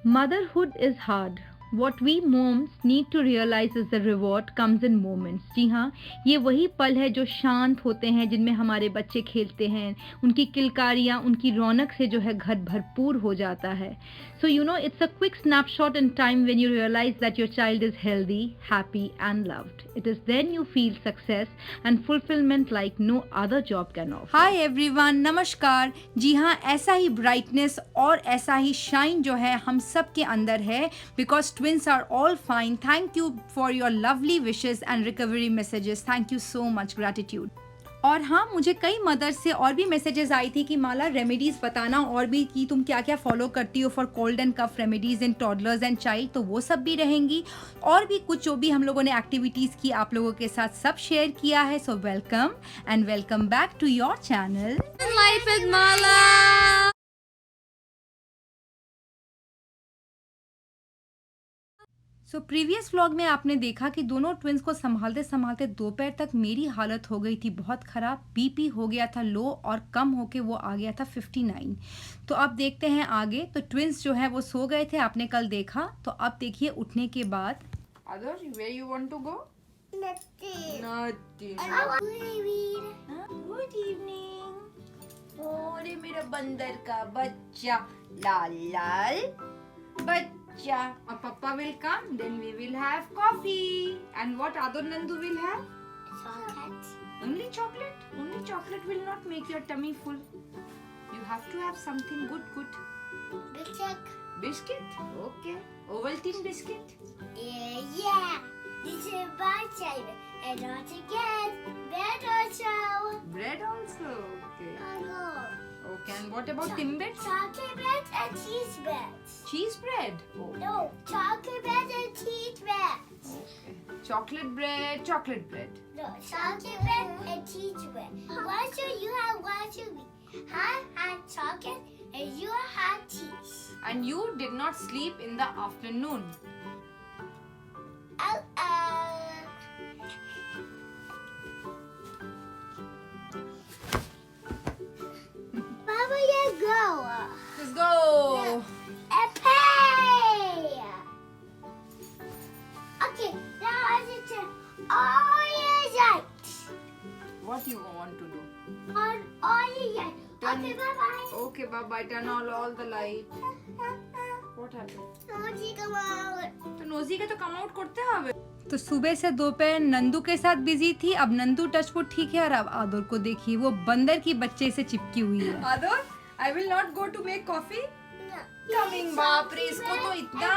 Motherhood is hard. What we moms need to realize is the reward comes in moments. जी हाँ, ये वही पल है जो शांत होते हैं, जिनमें हमारे बच्चे खेलते हैं, उनकी किलकारियाँ, उनकी रौनक से जो है घर भरपूर हो जाता है. So you know, it's a quick snapshot in time when you realize that your child is healthy, happy and loved. It is then you feel success and fulfillment like no other job can offer. Hi everyone, नमस्कार। जी हाँ, ऐसा ही brightness और ऐसा ही shine जो है हम सब के अंदर है, because twins are all fine. Thank you for your lovely wishes and recovery messages. Thank you so much, gratitude. और हाँ, मुझे कई मदर्स से और भी मैसेजेस आई थी कि माला रेमेडीज़ बताना और भी कि तुम क्या क्या फॉलो करती हो for cold and cough remedies in toddlers and child, तो वो सब भी रहेंगी। और भी कुछ जो भी हम लोगों ने एक्टिविटीज़ की आप लोगों के साथ सब शेयर किया है। So welcome and welcome back to your channel life with Mala. So previous vlog में आपने देखा कि दोनों ट्विंस को संभालते संभालते दोपहर तक मेरी हालत हो गई थी बहुत ख़राब। बीपी हो गया था लो और कम होके वो आ गया था 59। तो अब देखते हैं आगे। तो ट्विंस जो है वो सो गए थे, आपने कल देखा। तो अब देखिए उठने के बाद Where you want to go? Nothing. Nothing. I want to read. Good evening. अरे मेरा बंदर का बच्चा लाल लाल बच्चा. और Papa will come. Then we will have coffee. And what other Nandu will have? Chocolate. Only chocolate. Only chocolate will not make your tummy full. You have to have something good. Biscuit. Biscuit. Okay. Ovaltine biscuit. Yeah. This is my favorite. And not again. Bread also. Bread also. Okay. Okay. And what about Timbits? Chocolate bread and cheese bread. Cheese bread. Oh. No, chocolate bread and cheese bread. Okay. Chocolate bread. Chocolate bread. No, chocolate bread and cheese bread. What should you have? What should we? I had chocolate and you had cheese. And you did not sleep in the afternoon. Mama, you go. Let's go. And pay. Okay, now I need to. Oh, yeah, right. What you want to do? On all yeah. Turn- Okay, bye-bye. Okay, bye bye. Turn all the light. What happened? No, come out. तो nosy के तो come out करते হবে. तो सुबह से दोपहर नंदू के साथ बिजी थी। अब नंदू टचवुड ठीक है और अब आदर को देखिए, वो बंदर की बच्चे से चिपकी हुई है। आदर, I will not go to make coffee. No. Coming, बाप रे, इसको तो इतना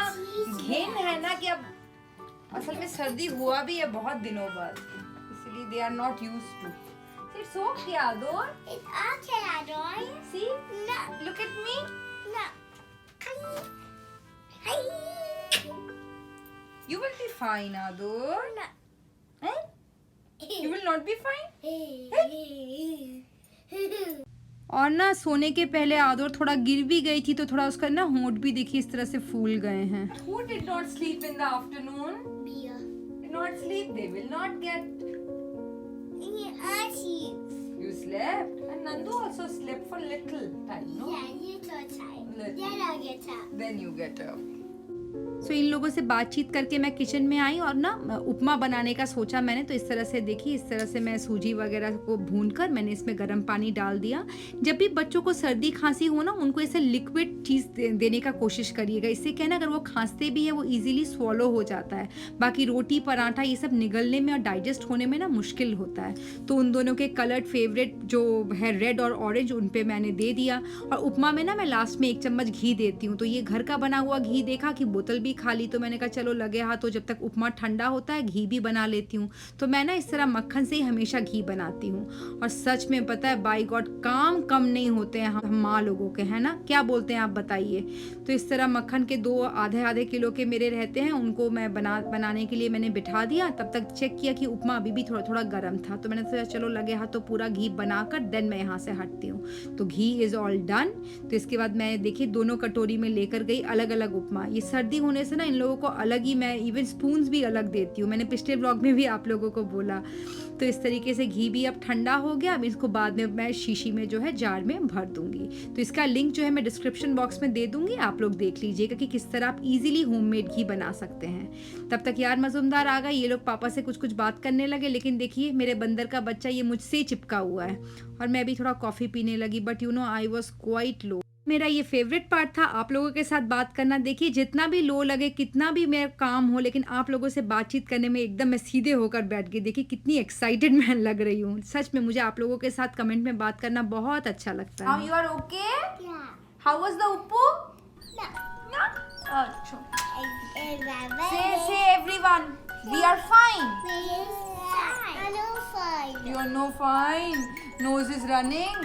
घेन है ना कि अब असल में सर्दी हुआ भी है बहुत दिनों बाद, इसलिए they are not used to. It's okay, Ador. It's okay, Adoy. See, No, look at me. no. Hi. You will be fine, Ador. No. Eh? You will not be fine. और ना सोने के पहले आदर थोड़ा गिर भी गई थी, तो थोड़ा उसका ना होंठ भी देखिए इस तरह से फूल गए हैं। Who did not sleep in the afternoon? Mia. Did not sleep. They will not get. You slept, and Nandu also slept for little time, no? Yeah, you so tired. Little. Then I'll get up. Then you get up. सो इन लोगों से बातचीत करके मैं kitchen में आई और ना उपमा बनाने का सोचा मैंने। तो इस तरह से देखिए, इस तरह से मैं सूजी वगैरह को भूनकर मैंने इसमें गर्म पानी डाल दिया। जब भी बच्चों को सर्दी खांसी हो ना, उनको ऐसे लिक्विड चीज़ देने का कोशिश करिएगा। इससे क्या ना, अगर वो खांसते भी है वो इजीली स्वॉलो हो जाता है। बाकी रोटी पराठा ये सब निगलने में और डाइजेस्ट होने में ना मुश्किल होता है। तो उन दोनों के कलर्ड फेवरेट जो है रेड और ऑरेंज, उन पे मैंने दे दिया। और उपमा में ना मैं लास्ट में 1 चम्मच घी देती हूँ। तो ये घर का बना हुआ घी देखा कि बोतल भी खाली, तो मैंने कहा चलो लगे हाथ, तो जब तक उपमा ठंडा होता है घी भी बना लेती हूँ। तो मैं ना इस तरह मक्खन से ही हमेशा घी बनाती हूँ। और सच में पता है, बाय गॉड, काम कम नहीं होते हैं हम माँ लोगों के, है ना? क्या बोलते हैं आप बताइए। तो इस तरह मक्खन के 2 आधे किलो के मेरे रहते हैं, उनको मैं बनाने के लिए मैंने बिठा दिया। तब तक चेक किया कि उपमा अभी भी थोड़ा थोड़ा गर्म था, तो मैंने सोचा चलो लगे हाथ तो पूरा घी बनाकर देन मैं यहाँ से हटती हूँ। तो घी इज़ ऑल डन। तो इसके बाद मैं देखिए दोनों कटोरी में लेकर गई अलग अलग उपमा। ये सर्दी होने से ना इन लोगों को अलग ही, मैं इवन स्पून्स भी अलग देती हूँ। मैंने पिछले व्लॉग में भी आप लोगों को बोला। तो इस तरीके से घी भी अब ठंडा हो गया। अब इसको बाद में मैं शीशी में जो है जार में भर दूंगी। तो इसका लिंक जो है मैं डिस्क्रिप्शन बॉक्स में दे दूंगी, आप लोग देख लीजिएगा कि किस तरह आप इजीली होममेड घी बना सकते हैं। तब तक यार मज़ुमदार आ गए, ये लोग पापा से कुछ कुछ बात करने लगे, लेकिन देखिए मेरे बंदर का बच्चा ये मुझसे ही चिपका हुआ है और मैं भी थोड़ा कॉफ़ी पीने लगी। But you know I was quite low. मेरा ये फेवरेट पार्ट था आप लोगों के साथ बात करना। देखिए जितना भी लो लगे, कितना भी मेरा काम हो, लेकिन आप लोगों से बातचीत करने में एकदम मैं सीधे होकर बैठ गई। देखिए कितनी एक्साइटेड मैं लग रही हूँ। सच में मुझे आप लोगों के साथ कमेंट में बात करना बहुत अच्छा लगता Now है। you are okay? Yeah. How was the uppu? No. No? Achha. Say, Say everyone. We are fine. I'm fine. You are no fine. Nose is running.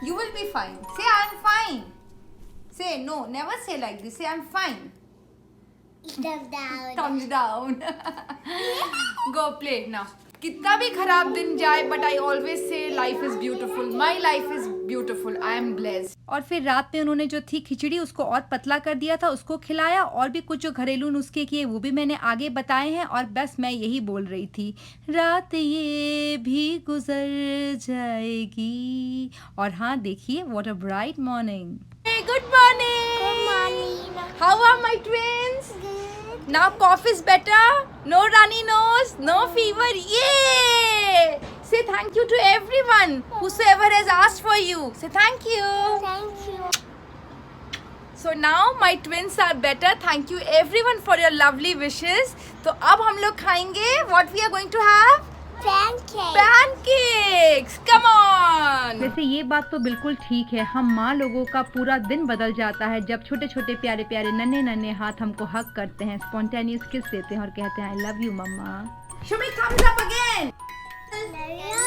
You will be fine. Say I am fine. Say no. Never say like this. Say I am fine. Step down. Thumbs down. Go play now. कितना भी खराब दिन जाए, but I always say life is beautiful. My life is beautiful. I am blessed. और फिर रात में उन्होंने जो थी खिचड़ी उसको और पतला कर दिया था, उसको खिलाया। और भी कुछ जो घरेलू नुस्खे किए वो भी मैंने आगे बताए हैं। और बस मैं यही बोल रही थी, रात ये भी गुजर जाएगी। और हाँ देखिए, what a bright morning. Hey, good morning. Good morning. How are my twins? Now cough is better. No runny nose. No fever. Yay! Say thank you to everyone whosoever has asked for you. Say thank you. Thank you. So now my twins are better. Thank you everyone for your lovely wishes. तो अब हम लोग खाएंगे. What we are going to have? Pancake. Pancakes. Come on. वैसे ये बात तो बिल्कुल ठीक है, हम माँ लोगों का पूरा दिन बदल जाता है जब छोटे छोटे प्यारे प्यारे नन्हे नन्हे हाथ हमको हक करते हैं, स्पॉन्टेनियस किस देते हैं और कहते हैं I love you mamma. Should we thumbs up again? Love you.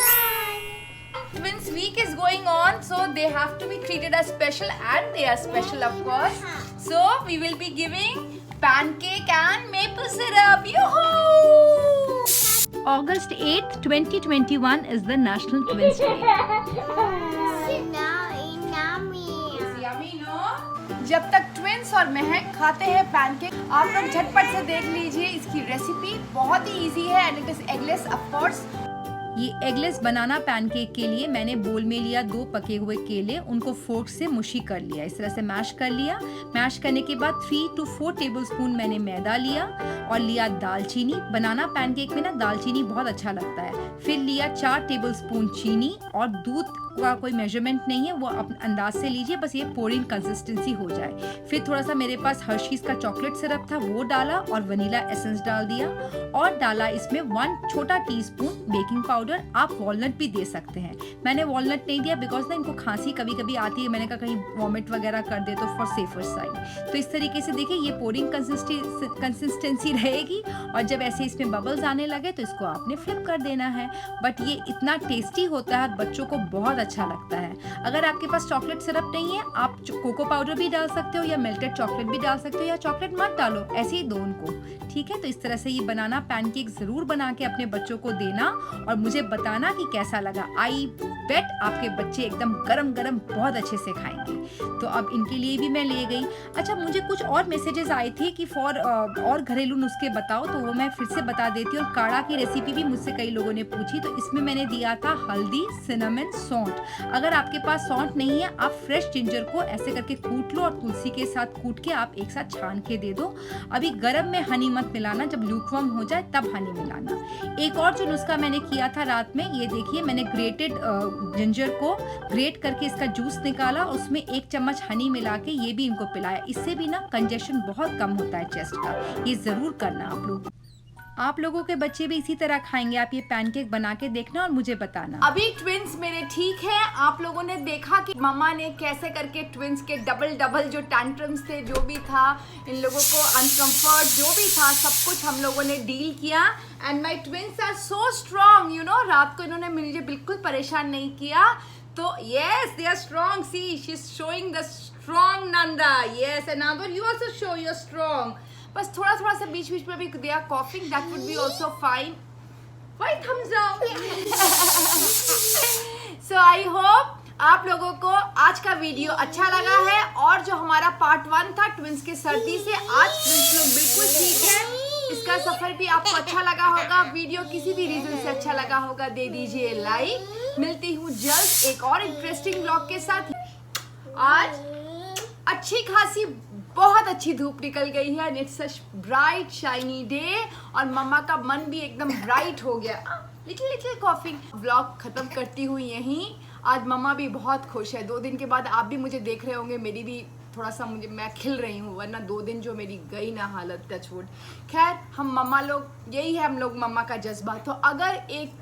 Twins week is going on, so they have to be treated as special, and they are special of course. So we will be giving pancake and maple syrup. Yoo-hoo! August 8th, 2021 is the National Twins Day. Yummy, no? जब तक twins और महक खाते हैं pancake, आप लोग झटपट से देख लीजिए इसकी रेसिपी. बहुत ही इजी है and it is eggless of course. ये एगलेस बनाना पैनकेक के लिए मैंने बोल में लिया 2 पके हुए केले, उनको फोर्क से मुशी कर लिया, इस तरह से मैश कर लिया. मैश करने के बाद 3 to 4 टेबलस्पून मैंने मैदा लिया और लिया दालचीनी. बनाना पैनकेक में ना दालचीनी बहुत अच्छा लगता है. फिर लिया 4 टेबलस्पून चीनी और दूध का कोई मेजरमेंट नहीं है, वो अपने अंदाज से लीजिए, बस ये पोरिंग कंसिस्टेंसी हो जाए. फिर थोड़ा सा मेरे पास हर्शीज का चॉकलेट सिरप था, वो डाला और वनीला एसेंस डाल दिया और डाला इसमें 1 छोटा टीस्पून बेकिंग पाउडर. आप वॉलनट भी दे सकते हैं. मैंने वॉलनट नहीं दिया बिकॉज ना इनको खांसी कभी कभी आती है, मैंने कहा कहीं वॉमिट वगैरह कर दे तो फॉर सेफर साइड. तो इस तरीके से देखिए ये पोरिंग कंसिस्टेंसी रहेगी और जब ऐसे इसमें बबल्स आने लगे तो इसको आपने फ्लिप कर देना है. बट ये इतना टेस्टी होता है, बच्चों को बहुत अच्छा लगता है. अगर आपके पास चॉकलेट सिरप नहीं है, आप कोको पाउडर भी डाल सकते हो या मेल्टेड चॉकलेट भी डाल सकते हो, या चॉकलेट मत डालो, ऐसे ही दो उनको. ठीक है, तो इस तरह से ये बनाना पैनकेक जरूर बना के अपने बच्चों को देना और मुझे बताना कि कैसा लगा. आई बेट आपके बच्चे एकदम गरम गरम बहुत अच्छे से खाएंगे. तो अब इनके लिए भी मैं ले गई. अच्छा, मुझे कुछ और मैसेजेस आए थे कि फॉर और घरेलू नुस्खे बताओ, तो वो मैं फिर से बता देती हूँ. काढ़ा की रेसिपी भी मुझसे कई लोगों ने पूछी, तो इसमें मैंने दिया था हल्दी, सिनेमन, सौंठ. अगर आपके पास सौंठ नहीं है, आप फ्रेश जिंजर को ऐसे करके कूट लो और तुलसी के साथ कूट के आप एक साथ छान के दे दो. अभी गरम में हनी मत मिलाना, जब लूकवार्म हो जाए तब हनी मिलाना. एक और जो नुस्खा मैंने किया था रात में, ये देखिए मैंने ग्रेटेड जिंजर को ग्रेट करके इसका जूस निकाला, उसमें 1 चम्मच हनी मिला के ये भी इनको पिलाया. इससे भी ना कंजेशन बहुत कम होता है चेस्ट का. ये जरूर करना आप लोग. आप लोगों के बच्चे भी इसी तरह खाएंगे. आप ये पैनकेक बना के देखना और मुझे बताना. अभी ट्विंस मेरे ठीक है. आप लोगों ने देखा कि मम्मा ने कैसे करके ट्विंस के डबल जो टैंट्रम्स थे, जो भी था, इन लोगों को अनकंफर्ट जो भी था, सब कुछ हम लोगों ने डील किया. And my twins are so strong, you know. रात को इन्होंने मुझे बिल्कुल परेशान नहीं किया. तो yes, they are strong. See, she is showing the strong नंदा. Yes, and another you also show your strong. बस थोड़ा थोड़ा सा बीच बीच में भी they are coughing, that would be also fine. Why thumbs up? So I hope आप लोगों को आज का वीडियो अच्छा लगा है और जो हमारा पार्ट 1 था ट्विंस के सर्दी से, आज ट्विंस लोग बिल्कुल ठीक है। इसका सफर भी आपको अच्छा लगा होगा, वीडियो किसी भी रीजन से अच्छा लगा होगा, दे दीजिए लाइक। मिलती हूँ जल्द एक और इंटरेस्टिंग ब्लॉग के साथ। आज अच्छी खासी बहुत अच्छी धूप निकल गई है, it's such bright shiny day और मम्मा का मन भी एकदम ब्राइट हो गया। लिटिल कॉफी व्लॉग खत्म करती हूँ यहीं। आज मम्मा भी बहुत खुश है, 2 दिन के बाद आप भी मुझे देख रहे होंगे, मेरी भी थोड़ा सा मैं खिल रही हूँ, वरना 2 दिन जो मेरी गई ना हालत टचवुड। खैर हम मम्मा लोग यही है, हम लोग मम्मा का जज्बा। तो अगर एक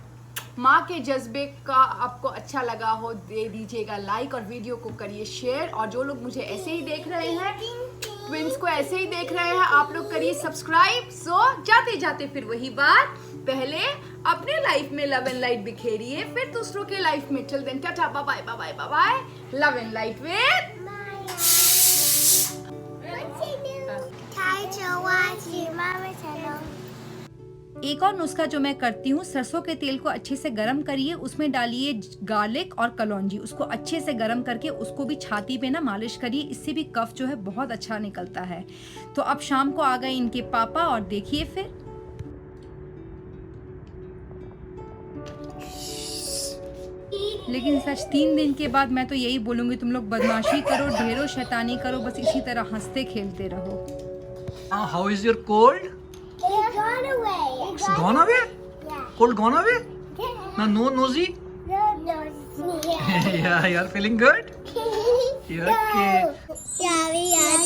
माँ के जज्बे का आपको अच्छा लगा हो, दे दीजिएगा लाइक और वीडियो को करिए शेयर। और जो लोग मुझे ऐसे ही देख रहे हैं, ट्विंस को ऐसे ही देख रहे हैं, आप लोग करिए सब्सक्राइब। सो जाते जाते फिर वही बात, पहले अपने लाइफ में लव एंड लाइट बिखेरिए, फिर दूसरों के लाइफ में। चल then tata bye bye bye bye bye, love and light with एक और नुस्खा जो मैं करती हूँ, सरसों के तेल को अच्छे से गरम करिए, उसमें डालिए गार्लिक और कलौंजी, उसको अच्छे से गरम करके उसको भी छाती पे ना मालिश करिए, इससे भी कफ जो है बहुत अच्छा निकलता है। तो अब शाम को आ गए इनके पापा और देखिए फिर लेकिन सच 3 दिन के बाद मैं तो यही बोलूँगी, तुम लोग बदमाशी करो, ढेरों शैतानी करो, बस इसी तरह हंसते खेलते रहो। How is your cold? It's gone away. It's gone away? Yeah. Cold gone away? Now no nosy? No, no, yeah. Yeah, you're feeling good? You're okay. Yeah, we are.